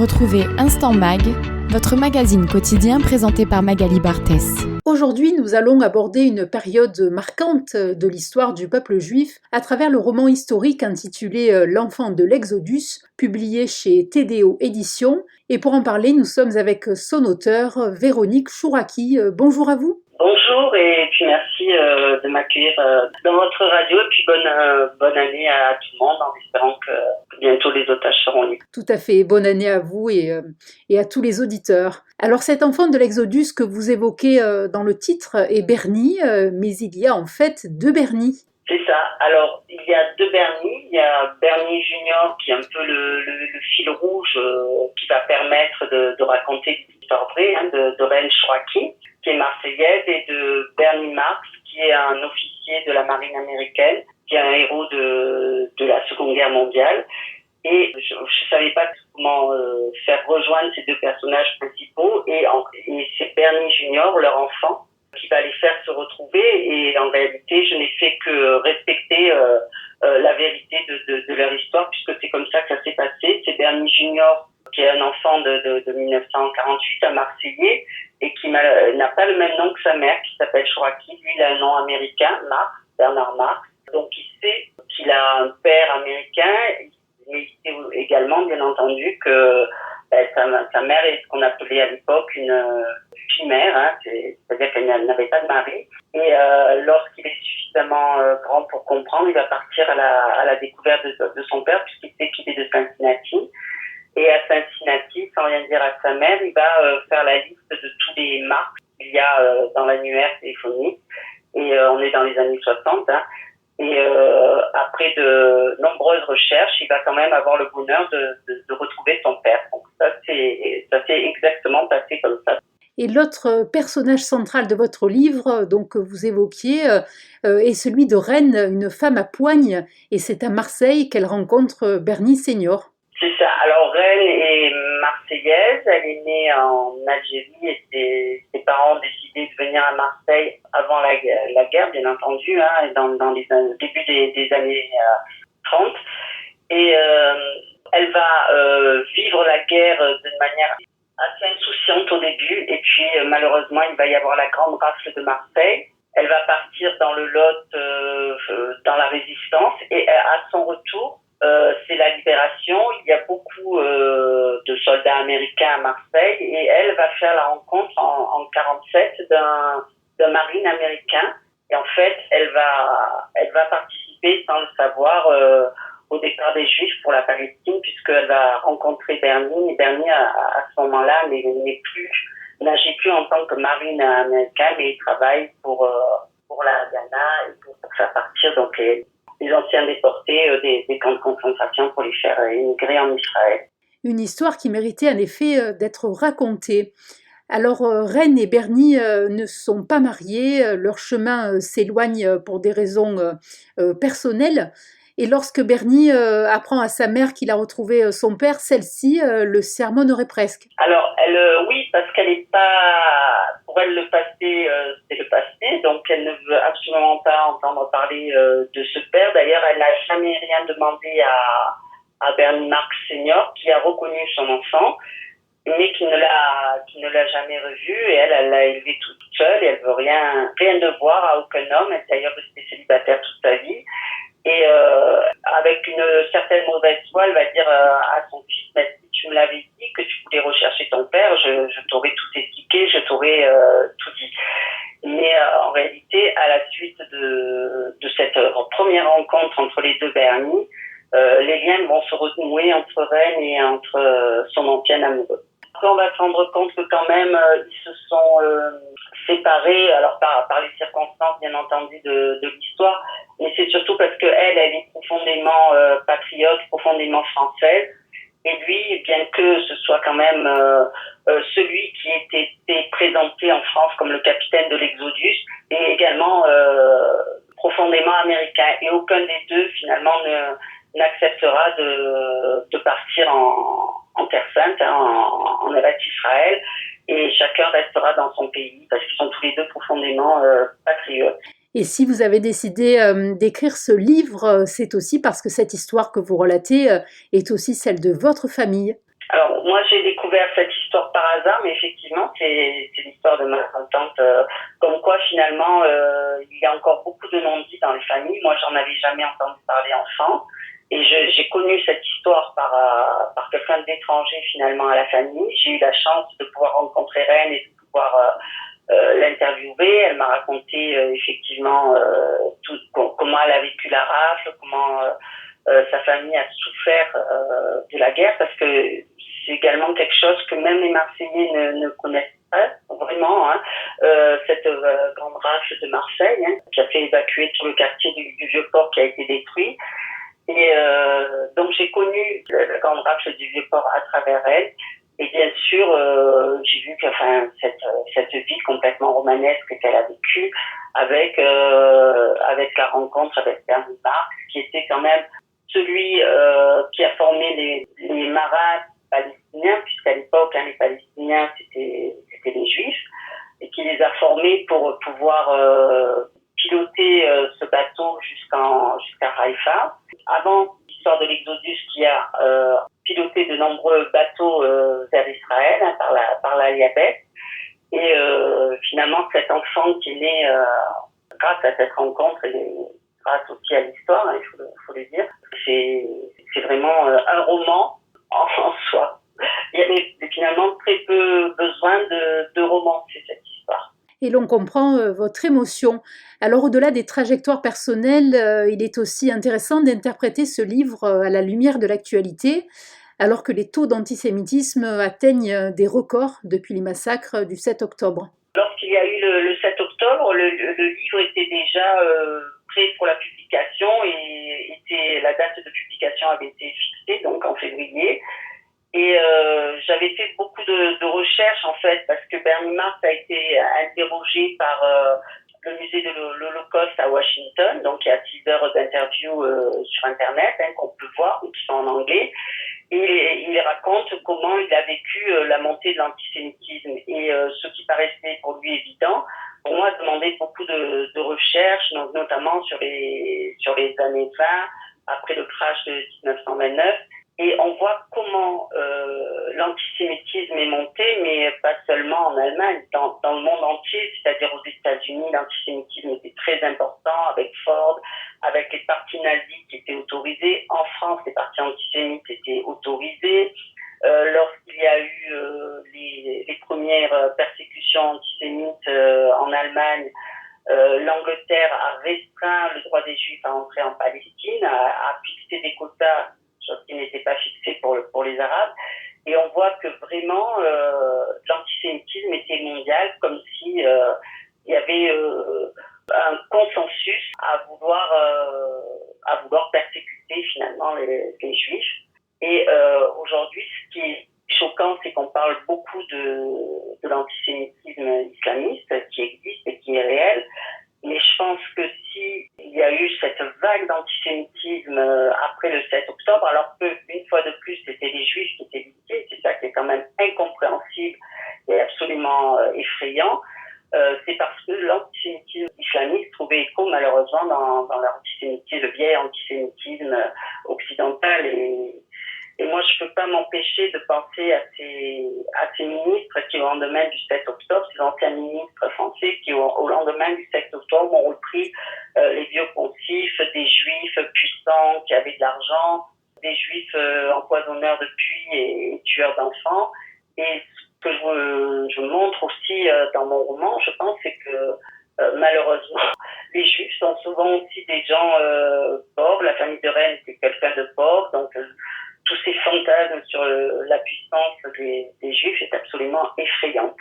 Retrouvez Instant Mag, votre magazine quotidien présenté par Magali Barthès. Aujourd'hui, nous allons aborder une période marquante de l'histoire du peuple juif à travers le roman historique intitulé L'enfant de l'Exodus, publié chez TDO Éditions. Et pour en parler, nous sommes avec son auteur, Véronique Chouraki. Bonjour à vous. Bonjour et puis merci de m'accueillir dans votre radio et puis bonne année à tout le monde en espérant que bientôt les otages seront libres. Tout à fait, bonne année à vous et à tous les auditeurs. Alors cet enfant de l'Exodus que vous évoquez dans le titre est Bernie, mais il y a en fait deux Bernie. C'est ça, alors il y a deux Bernie, il y a Bernie Junior qui est un peu le fil rouge qui va permettre de raconter l'histoire vraie de Reine Chouraki, qui est marseillaise, et de Bernie Marx, qui est un officier de la marine américaine, qui est un héros de la Seconde Guerre mondiale. Et je savais pas comment faire rejoindre ces deux personnages principaux, et c'est Bernie Junior, leur enfant, qui va les faire se retrouver, et en réalité, je n'ai fait que respecter la vérité de leur histoire, puisque c'est comme ça que ça s'est passé. C'est Bernie Junior, qui est un enfant de 1948, un Marseillais, et qui n'a pas le même nom que sa mère, qui s'appelle Chouraki. Lui, il a un nom américain, Marx, Bernard Marx. Donc, il sait qu'il a un père américain, mais il sait également, bien entendu, que sa mère est ce qu'on appelait à l'époque une chimère, c'est-à-dire qu'elle n'avait pas de mari. Et lorsqu'il est suffisamment grand pour comprendre, il va partir à la découverte de son père, puisqu'il sait qu'il est de Cincinnati. Et à Cincinnati, sans rien dire à sa mère, il va faire la liste de tous les marques qu'il y a dans l'annuaire téléphonique. Et on est dans les années 60. Et après de nombreuses recherches, il va quand même avoir le bonheur de retrouver son père. Donc ça s'est exactement passé comme ça. Et l'autre personnage central de votre livre, donc que vous évoquiez, est celui de Reine, une femme à poigne. Et c'est à Marseille qu'elle rencontre Bernie Senior. C'est ça. Alors, Reine est marseillaise. Elle est née en Algérie et ses parents ont décidé de venir à Marseille avant la guerre, bien entendu, dans les début des années 30. Et elle va vivre la guerre d'une manière assez insouciante au début. Et puis, malheureusement, il va y avoir la grande rafle de Marseille. Elle va partir dans le Lot, dans la résistance. Et à son retour, c'est la libération. Il y a beaucoup de soldats américains à Marseille et elle va faire la rencontre en 47 d'un marine américain. Et en fait, elle va participer sans le savoir au départ des Juifs pour la Palestine, puisqu'elle va rencontrer Bernie. Et Bernie, à ce moment-là, n'agit plus en tant que marine américain, mais il travaille pour la Ghana et pour faire partir donc les anciens déportés des camps de concentration pour les faire immigrer en Israël. Une histoire qui méritait en effet d'être racontée. Alors, Reine et Bernie ne sont pas mariés, leur chemin s'éloigne pour des raisons personnelles. Et lorsque Bernie apprend à sa mère qu'il a retrouvé son père, celle-ci le sermonnerait presque. Alors, oui, parce qu'elle n'est pas... Pour elle, le passé, c'est le passé, donc elle ne veut absolument pas entendre parler de ce père. D'ailleurs, elle n'a jamais rien demandé à Bernie Marx Senior, qui a reconnu son enfant, mais qui ne l'a jamais revu. Et elle l'a élevé toute seule, et elle veut rien devoir à aucun homme. Elle est d'ailleurs restée célibataire toute sa vie. Et avec une certaine mauvaise foi, elle va dire à son fils, mais si tu me l'avais dit que tu voulais rechercher ton père, je t'aurais tout expliqué, je t'aurais tout dit. Mais en réalité, à la suite de cette première rencontre entre les deux Bernie, les liens vont se renouer entre Reine et entre son ancien amoureux. Après, on va se rendre compte que quand même, ils se sont séparés, alors par les circonstances, bien entendu, de l'histoire, mais c'est surtout parce qu'elle est profondément patriote, profondément française, et lui, bien que ce soit quand même celui qui était présenté en France comme le capitaine de l'Exodus, est également profondément américain, et aucun des deux, finalement, n'acceptera de partir en Terre Sainte, en Eretz Israël, et chacun restera dans son pays, parce qu'ils sont tous les deux profondément patriotes. Et si vous avez décidé d'écrire ce livre, c'est aussi parce que cette histoire que vous relatez est aussi celle de votre famille. Alors, moi, j'ai découvert cette histoire par hasard, mais effectivement, c'est l'histoire de ma tante. Comme quoi, finalement, il y a encore beaucoup de non-dits dans les familles. Moi, j'en avais jamais entendu parler enfant. Et j'ai connu cette histoire par quelqu'un d'étranger, finalement, à la famille. J'ai eu la chance de pouvoir rencontrer Reine et de pouvoir l'interviewer. Elle m'a raconté, effectivement, comment elle a vécu la rafle, comment sa famille a souffert de la guerre, parce que c'est également quelque chose que même les Marseillais ne connaissent pas vraiment, hein. Cette grande rafle de Marseille, hein, qui a fait évacuer tout le quartier du Vieux-Port qui a été détruit. Et donc j'ai connu la grande rafle du Vieux-Port à travers elle. Et bien sûr, j'ai vu que cette vie complètement romanesque qu'elle a vécue avec la rencontre avec Bernie Marx, qui était quand même celui qui a formé les marins palestiniens, puisqu'à l'époque, hein, les Palestiniens, c'était les Juifs, et qui les a formés pour pouvoir piloter ce bateau jusqu'à Haïfa. Avant l'histoire de l'Exodus, qui a piloté de nombreux bateaux vers Israël, hein, par la Yabès. Et finalement, cet enfant qui est né grâce à cette rencontre et grâce aussi à l'histoire, hein, il faut le dire, c'est vraiment un roman en soi. Il y avait finalement très peu besoin de romancer cette histoire. Et l'on comprend votre émotion. Alors, au-delà des trajectoires personnelles, il est aussi intéressant d'interpréter ce livre à la lumière de l'actualité, alors que les taux d'antisémitisme atteignent des records depuis les massacres du 7 octobre. Lorsqu'il y a eu le 7 octobre, le livre était déjà prêt pour la publication et la date de publication avait été fixée, donc en février. Et j'avais fait beaucoup de recherches, en fait, parce que Bernie Marx a été interrogé par le musée de l'Holocauste à Washington. Donc, il y a 6 heures d'interviews sur Internet, hein, qu'on peut voir, qui sont en anglais. Et il raconte comment il a vécu la montée de l'antisémitisme. Et ce qui paraissait pour lui évident, pour moi, demandait beaucoup de recherches, notamment sur les années 20, après le crash de 1929. Et on voit comment l'antisémitisme est monté, mais pas seulement en Allemagne, dans le monde entier, c'est-à-dire aux États-Unis, l'antisémitisme était très important avec Ford, avec les partis nazis qui étaient autorisés. En France, les partis antisémites étaient autorisés. Lorsqu'il y a eu les premières persécutions antisémites en Allemagne, l'Angleterre a restreint le droit des Juifs à entrer en Palestine, a fixé des quotas, chose qui n'était pas fixée pour les Arabes. Et on voit que vraiment l'antisémitisme était mondial, comme si il y avait un consensus à vouloir persécuter finalement les Juifs. Et aujourd'hui, ce qui est choquant, c'est qu'on parle beaucoup de l'antisémitisme islamiste qui existe et qui est réel. Mais je pense que si il y a eu cette vague d'antisémitisme après le 7 octobre, alors qu'une fois de plus, c'était les Juifs qui étaient visés, c'est ça qui est quand même incompréhensible et absolument effrayant, c'est parce que l'antisémitisme islamiste trouvait écho malheureusement dans l'antisémitisme, le vieil antisémitisme occidental. Et moi, je peux pas m'empêcher de penser à ces ministres qui, au lendemain du 7 octobre, ces anciens ministres français qui, au lendemain du 7 octobre, ont repris les vieux poncifs des Juifs puissants qui avaient de l'argent, des Juifs empoisonneurs de puits et tueurs d'enfants. Et ce que je montre aussi dans mon roman, je pense, c'est que malheureusement, les Juifs sont souvent aussi des gens pauvres. La famille de Rennes, c'est quelqu'un de pauvre, donc tous ces fantasmes sur la puissance des Juifs est absolument effrayant.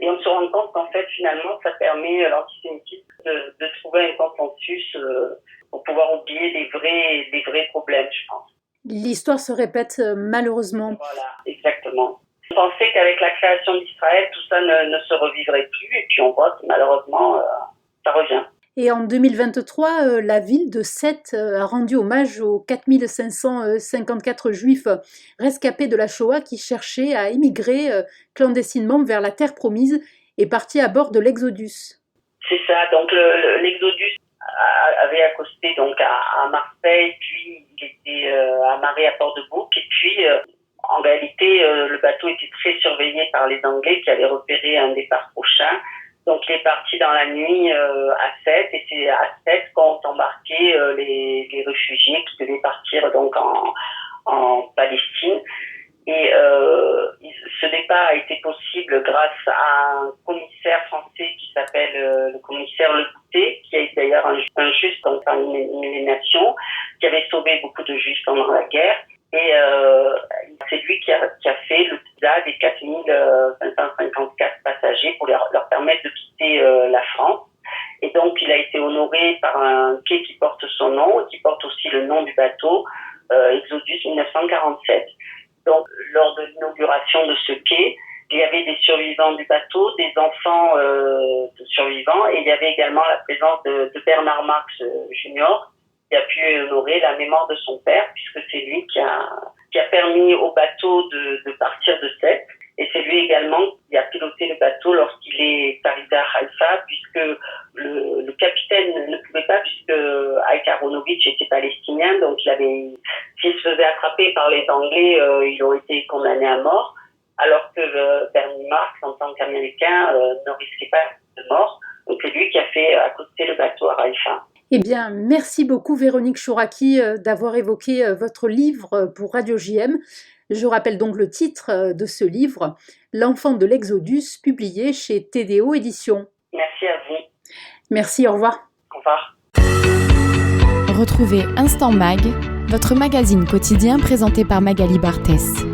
Et on se rend compte qu'en fait, finalement, ça permet l'antisémitisme de trouver un consensus pour pouvoir oublier les vrais problèmes, je pense. L'histoire se répète malheureusement. Voilà, exactement. On pensait qu'avec la création d'Israël, tout ça ne se revivrait plus, et puis on voit que malheureusement, ça revient. Et en 2023, la ville de Sète a rendu hommage aux 4554 juifs rescapés de la Shoah qui cherchaient à émigrer clandestinement vers la terre promise et partis à bord de l'Exodus. C'est ça, donc l'Exodus avait accosté donc à Marseille, puis il était amarré à Port-de-Bouc, et puis en réalité bateau était très surveillé par les Anglais qui avaient repéré un départ prochain. Donc il est parti dans la nuit à Sète, et c'est à Sète qu'ont embarqué les réfugiés qui devaient partir donc en Palestine. Et ce départ a été possible grâce à un commissaire français qui s'appelle le commissaire Le Boutet, qui est d'ailleurs un juge donc parmi les nations, qui avait sauvé beaucoup de juifs pendant la guerre. Et c'est lui qui a fait le visa des 4554 passagers pour leur permettre de quitter la France. Et donc, il a été honoré par un quai qui porte son nom, et qui porte aussi le nom du bateau, Exodus 1947. Donc, lors de l'inauguration de ce quai, il y avait des survivants du bateau, des enfants de survivants, et il y avait également la présence de Bernard Marx Junior, qui a pu honorer la mémoire de son père, puisque c'est lui qui a permis au bateau de partir de Sète. Et c'est lui également qui a piloté le bateau lorsqu'il est arrivé à Haïfa, puisque le capitaine ne pouvait pas, puisque Ike Aronovitch était palestinien, donc s'il se faisait attraper par les Anglais, il aurait été condamné à mort, alors que Bernie Marx, en tant qu'Américain, ne risquait pas de mort. Donc c'est lui qui a fait accoster le bateau à Haïfa. Eh bien, merci beaucoup Véronique Chouraqui d'avoir évoqué votre livre pour Radio JM. Je rappelle donc le titre de ce livre, L'enfant de l'Exodus, publié chez TDO Éditions. Merci à vous. Merci, au revoir. Au revoir. Retrouvez Instant Mag, votre magazine quotidien présenté par Magali Barthès.